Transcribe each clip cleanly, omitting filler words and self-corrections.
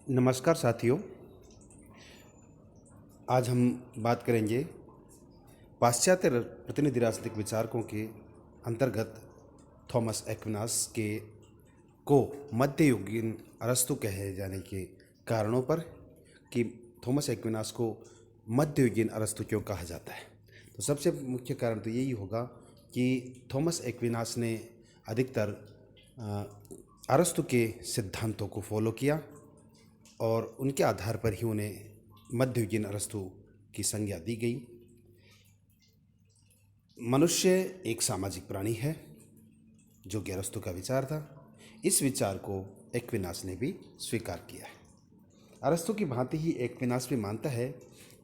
नमस्कार साथियों। आज हम बात करेंगे पाश्चात्य प्रतिनिधि राजनीतिक विचारकों के अंतर्गत थॉमस एक्विनास के को मध्ययुगीन अरस्तु कहे जाने के कारणों पर कि थॉमस एक्विनास को मध्ययुगीन अरस्तु क्यों कहा जाता है। तो सबसे मुख्य कारण तो यही होगा कि थॉमस एक्विनास ने अधिकतर अरस्तु के सिद्धांतों को फॉलो किया और उनके आधार पर ही उन्हें मध्ययुगीन अरस्तु की संज्ञा दी गई। मनुष्य एक सामाजिक प्राणी है जो कि अरस्तु का विचार था। इस विचार को एक्विनास ने भी स्वीकार किया है। अरस्तु की भांति ही एक्विनास भी मानता है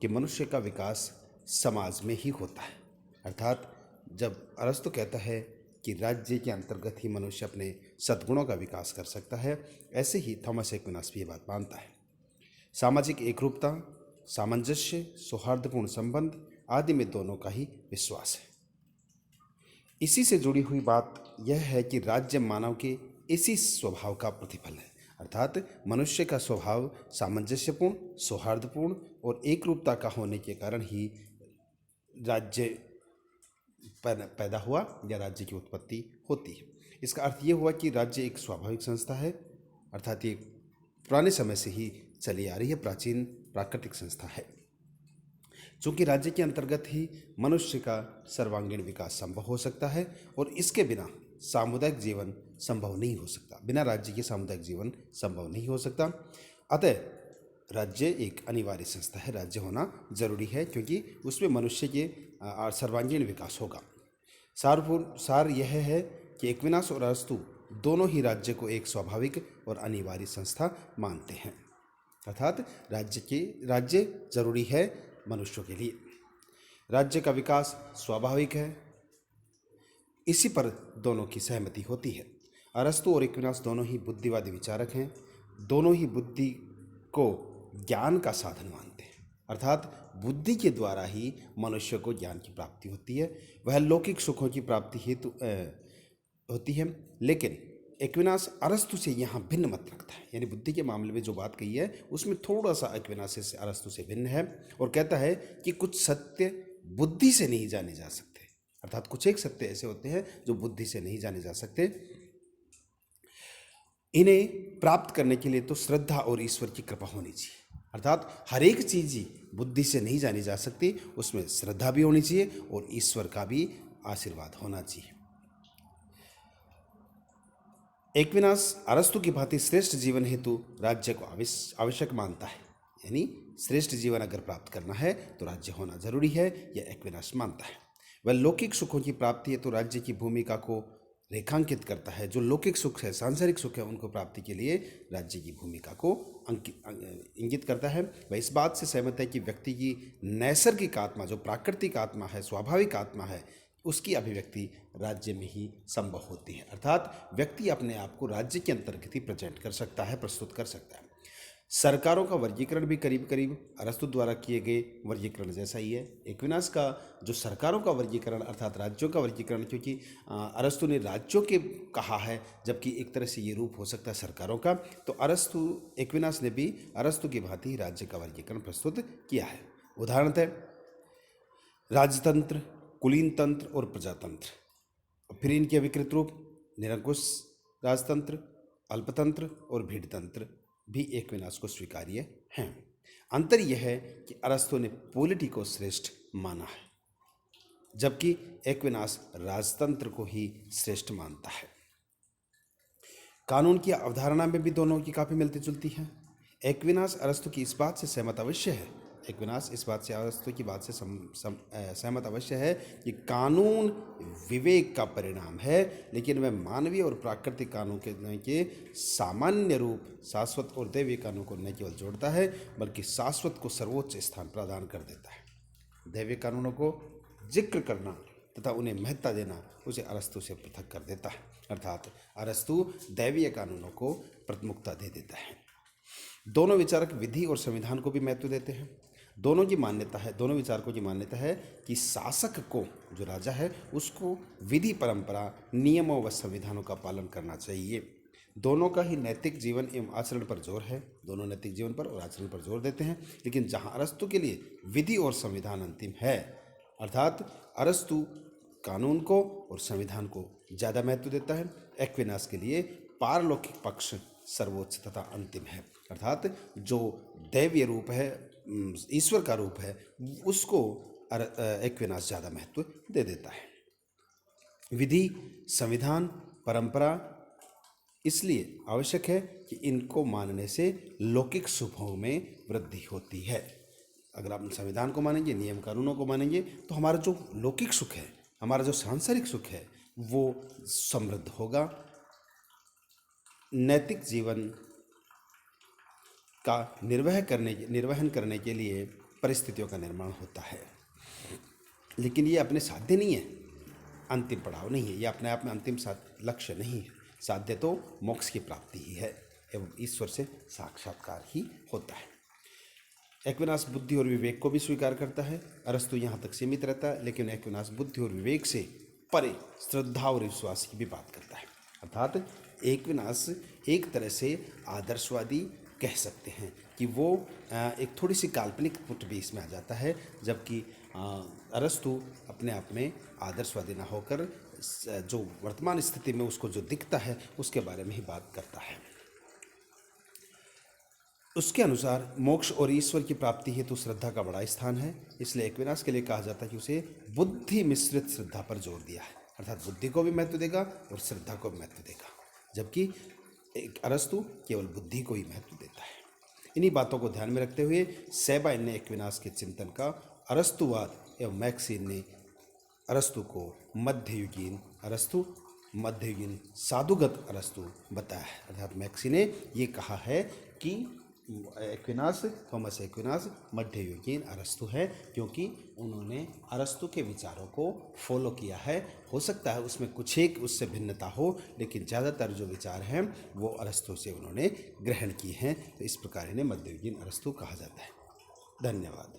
कि मनुष्य का विकास समाज में ही होता है। अर्थात जब अरस्तु कहता है कि राज्य के अंतर्गत ही मनुष्य अपने सद्गुणों का विकास कर सकता है, ऐसे ही थॉमस एक्विनास भी ये बात मानता है। सामाजिक एकरूपता, सामंजस्य, सौहार्दपूर्ण संबंध आदि में दोनों का ही विश्वास है। इसी से जुड़ी हुई बात यह है कि राज्य मानव के इसी स्वभाव का प्रतिफल है। अर्थात मनुष्य का स्वभाव सामंजस्यपूर्ण, सौहार्दपूर्ण और एकरूपता का होने के कारण ही राज्य पैदा हुआ या राज्य की उत्पत्ति होती है। इसका अर्थ ये हुआ कि राज्य एक स्वाभाविक संस्था है, अर्थात ये पुराने समय से ही चली आ रही है, प्राचीन प्राकृतिक संस्था है। चूँकि राज्य के अंतर्गत ही मनुष्य का सर्वांगीण विकास संभव हो सकता है और इसके बिना सामुदायिक जीवन संभव नहीं हो सकता। बिना राज्य के सामुदायिक जीवन संभव नहीं हो सकता। अतः राज्य एक अनिवार्य संस्था है, राज्य होना जरूरी है, क्योंकि उसमें मनुष्य के सर्वांगीण विकास होगा। सार यह है कि एक्विनास और अरस्तु दोनों ही राज्य को एक स्वाभाविक और अनिवार्य संस्था मानते हैं। अर्थात राज्य जरूरी है मनुष्यों के लिए। राज्य का विकास स्वाभाविक है, इसी पर दोनों की सहमति होती है। अरस्तु और एक्विनास दोनों ही बुद्धिवादी विचारक हैं। दोनों ही बुद्धि को ज्ञान का साधन मानते हैं। अर्थात बुद्धि के द्वारा ही मनुष्य को ज्ञान की प्राप्ति होती है, वह लौकिक सुखों की प्राप्ति हेतु होती है। लेकिन एक्विनास अरस्तु से यहाँ भिन्न मत रखता है, यानी बुद्धि के मामले में जो बात कही है उसमें थोड़ा सा एक्विनास से अरस्तु से भिन्न है और कहता है कि कुछ सत्य बुद्धि से नहीं जाने जा सकते। अर्थात कुछ एक सत्य ऐसे होते हैं जो बुद्धि से नहीं जाने जा सकते। इन्हें प्राप्त करने के लिए तो श्रद्धा और ईश्वर की कृपा होनी चाहिए। अर्थात हर एक चीज ही बुद्धि से नहीं जानी जा सकती, उसमें श्रद्धा भी होनी चाहिए और ईश्वर का भी आशीर्वाद होना चाहिए। एक्विनास अरस्तु की भांति श्रेष्ठ जीवन हेतु राज्य को आवश्यक मानता है, यानी श्रेष्ठ जीवन अगर प्राप्त करना है तो राज्य होना जरूरी है, यह एक्विनास मानता है। वह लौकिक सुखों की प्राप्ति है तो राज्य की भूमिका को रेखांकित करता है। जो लौकिक सुख है, सांसारिक सुख है, उनको प्राप्ति के लिए राज्य की भूमिका को इंगित करता है। वह इस बात से सहमत है कि व्यक्ति की नैसर्गिक आत्मा, जो प्राकृतिक आत्मा है, स्वाभाविक आत्मा है, उसकी अभिव्यक्ति राज्य में ही संभव होती है। अर्थात व्यक्ति अपने आप को राज्य के अंतर्गत ही प्रेजेंट कर सकता है, प्रस्तुत कर सकता है। सरकारों का वर्गीकरण भी करीब करीब अरस्तु द्वारा किए गए वर्गीकरण जैसा ही है। एक्विनास का जो सरकारों का वर्गीकरण अर्थात राज्यों का वर्गीकरण, क्योंकि अरस्तु ने राज्यों के कहा है, जबकि एक तरह से ये रूप हो सकता है सरकारों का, तो एक्विनास ने भी अरस्तु की भांति राज्य का वर्गीकरण प्रस्तुत किया है। उदाहरणतः राजतंत्र, कुलीन तंत्र और प्रजातंत्र। फिर इनके विकृत रूप निरंकुश राजतंत्र, अल्पतंत्र और भीड़तंत्र भी एक्विनास को स्वीकार्य हैं। अंतर यह है कि अरस्तु ने पॉलिटी को श्रेष्ठ माना है, जबकि एक्विनास राजतंत्र को ही श्रेष्ठ मानता है। कानून की अवधारणा में भी दोनों की काफी मिलती जुलती है। एक्विनास अरस्तु की इस बात से सहमत अवश्य है अरस्तु की बात से सहमत अवश्य है कि कानून विवेक का परिणाम है, लेकिन वह मानवीय और प्राकृतिक कानून के सामान्य रूप, शाश्वत और दैवीय कानून को न केवल जोड़ता है बल्कि शाश्वत को सर्वोच्च स्थान प्रदान कर देता है। दैवीय कानूनों को जिक्र करना तथा उन्हें महत्ता देना उसे अरस्तु से पृथक कर देता है। अर्थात अरस्तु दैवीय कानूनों को प्रमुखता दे देता है। दोनों विचारक विधि और संविधान को भी महत्व देते हैं। दोनों विचारकों की मान्यता है कि शासक को, जो राजा है, उसको विधि, परंपरा, नियमों व संविधानों का पालन करना चाहिए। दोनों का ही नैतिक जीवन एवं आचरण पर जोर है, दोनों नैतिक जीवन पर और आचरण पर जोर देते हैं। लेकिन जहाँ अरस्तु के लिए विधि और संविधान अंतिम है, अर्थात अरस्तु कानून को और संविधान को ज़्यादा महत्व देता है, एक्विनास के लिए पारलौकिक पक्ष सर्वोच्च तथा अंतिम है, अर्थात जो दैवीय रूप है, ईश्वर का रूप है, उसको एक्विनास ज़्यादा महत्व दे देता है। विधि, संविधान, परंपरा इसलिए आवश्यक है कि इनको मानने से लौकिक शुभों में वृद्धि होती है। अगर आप संविधान को मानेंगे, नियम कानूनों को मानेंगे, तो हमारा जो लौकिक सुख है, हमारा जो सांसारिक सुख है, वो समृद्ध होगा। नैतिक जीवन का निर्वहन करने के लिए परिस्थितियों का निर्माण होता है, लेकिन ये अपने साध्य नहीं है, अंतिम पड़ाव नहीं है, ये अपने आप में अंतिम लक्ष्य नहीं है। साध्य तो मोक्ष की प्राप्ति ही है एवं ईश्वर से साक्षात्कार ही होता है। एक्विनास बुद्धि और विवेक को भी स्वीकार करता है। अरस्तु यहाँ तक सीमित रहता है, लेकिन एक्विनास बुद्धि और विवेक से परे श्रद्धा और विश्वास की भी बात करता है। अर्थात एक्विनास एक तरह से आदर्शवादी कह सकते हैं कि वो एक थोड़ी सी काल्पनिक पुट भी इसमें आ जाता है, जबकि अरस्तु अपने आप में आदर्शवादी ना होकर जो वर्तमान स्थिति में उसको जो दिखता है उसके बारे में ही बात करता है। उसके अनुसार मोक्ष और ईश्वर की प्राप्ति हेतु श्रद्धा का बड़ा स्थान है, इसलिए एक्विनास के लिए कहा जाता है कि उसे बुद्धि मिश्रित श्रद्धा पर जोर दिया है, अर्थात बुद्धि को भी महत्व देगा और श्रद्धा को भी महत्व देगा, जबकि अरस्तु केवल बुद्धि को ही महत्व देता है। इन्हीं बातों को ध्यान में रखते हुए सेबाइन ने एक्विनास के चिंतन का अरस्तुवाद एवं मैक्सीन ने अरस्तु को मध्ययुगीन साधुगत अरस्तु बताया है। अर्थात मैक्सीन ने ये कहा है कि थॉमस एक्विनास मध्ययुगीन अरस्तु है, क्योंकि उन्होंने अरस्तु के विचारों को फॉलो किया है। हो सकता है उसमें कुछ एक उससे भिन्नता हो, लेकिन ज़्यादातर जो विचार हैं वो अरस्तु से उन्होंने ग्रहण किए हैं, तो इस प्रकार इन्हें मध्ययुगीन अरस्तु कहा जाता है। धन्यवाद।